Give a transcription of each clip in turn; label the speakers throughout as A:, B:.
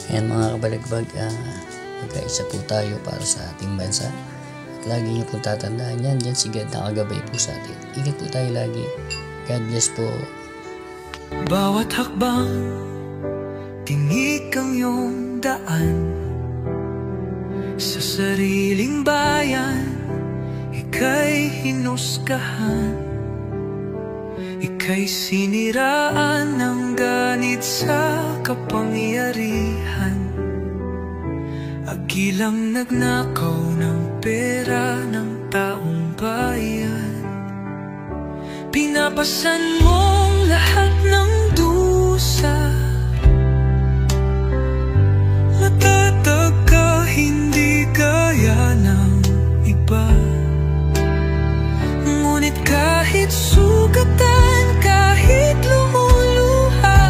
A: Ayan mga kabalagbag, magkaisa po tayo para sa ating bansa. At lagi niyo po tatandaan yan, dyan si God nakagabay po sa atin. Ingat po tayo lagi. God bless po.
B: Bawat hakbang, tinik ang iyong daan. Sa sariling bayan, ika'y hinusgahan. Ika'y siniraan ng ganit sa kapangyarihan. Agilang nagnakaw ng pera ng taong bayan. Pinapasan mong lahat ng dusa. Matatag ka, hindi gaya ng iba. Ngunit kahit sugatan, kahit lumuluha,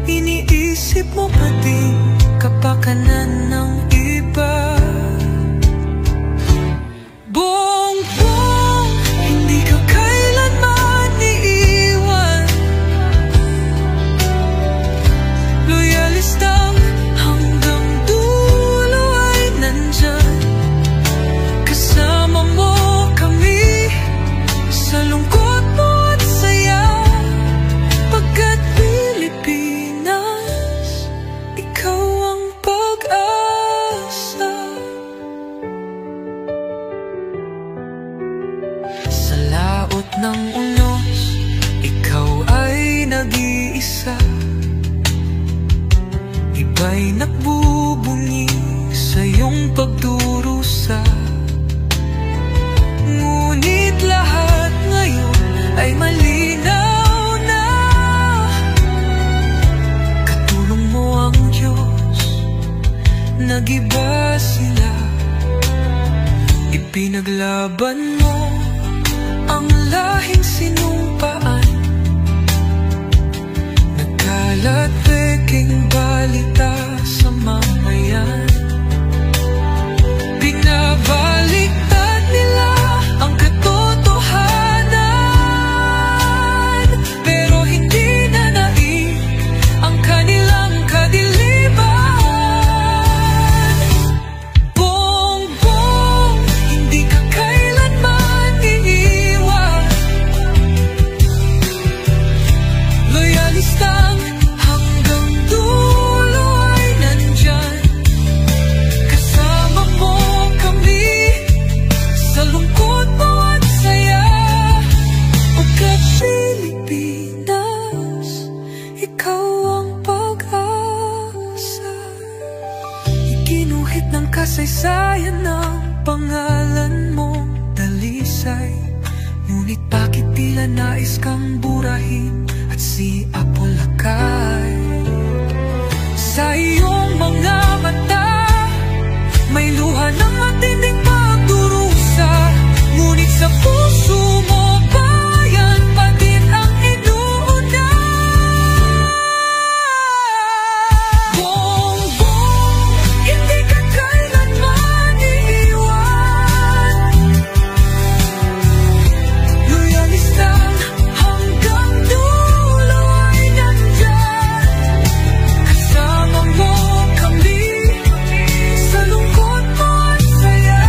B: iniisip mo pa din kapakanan ng iba. Bongbong, hindi ka kailanman iiwan. Loyalistang hanggang dulo ay nandyan. Kasama mo kami sa lungkot mo at saya. Pagkat Pilipinas, ikaw ang pag-asa. Sa laot ng unos, ikaw ay nag-iisa. Iba'y nagbubunyi sa iyong pagdurusa. Ngunit lahat ngayon ay malinaw na. Katulong mo ang Diyos, nag-iba sila. Ipinaglaban mo ang lahing sinumpaan. Nagkalat peking balita sa mamayan. Binabaliktad nila ang katotohanan, pero hindi na naig ang kanilang kadiliman. Bongbong, hindi ka kailanman iiwan. Loyalistang hanggang dulo ay nandyan. Kasama mo kami sa lungkot mo at saya. Pagkat Pilipinas, ikaw ang pag-asa. Iginuhit ng kasaysayan ng pangalan mong dalisay. Ngunit bakit tila nais kang burahin at si Apolacay? Sa iyong mga mata, may luha ng matinding pagdurusa. Ngunit sa puso mo, bayan pa din ang inuuna. Bongbong, hindi ka kailanman iiwan. Loyalistang hanggang dulo ay nandyan. Kasama mo kami sa lungkot mo at saya.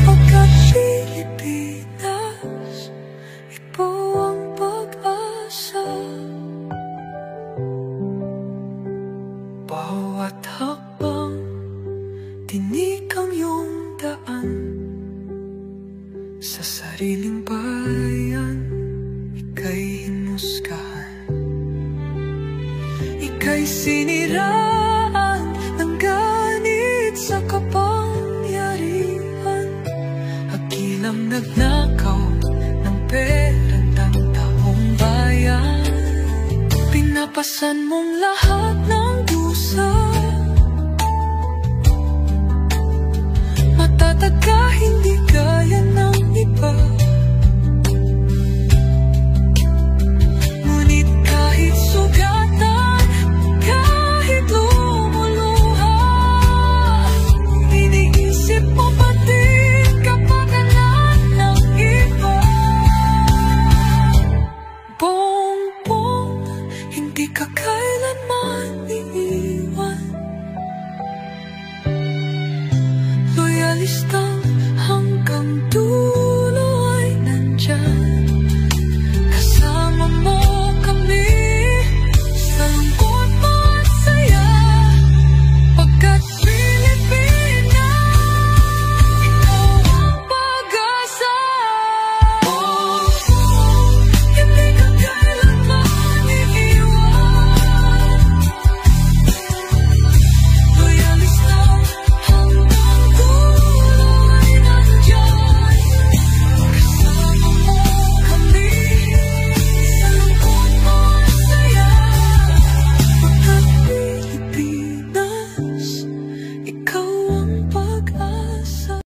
B: Pagkat Pilipinas, ikaw ang pag-asa. Bawat hakbang, tinik ang iyong daan. Sa sariling bayan, ika'y hinusgahan. Ika'y siniraan ng ganit sa kapangyarihan. Agilang nagnakaw ng pera ng taong bayan. Pinapasan mong lahat ng dusa. Matatag ka, hindi gaya ng iba.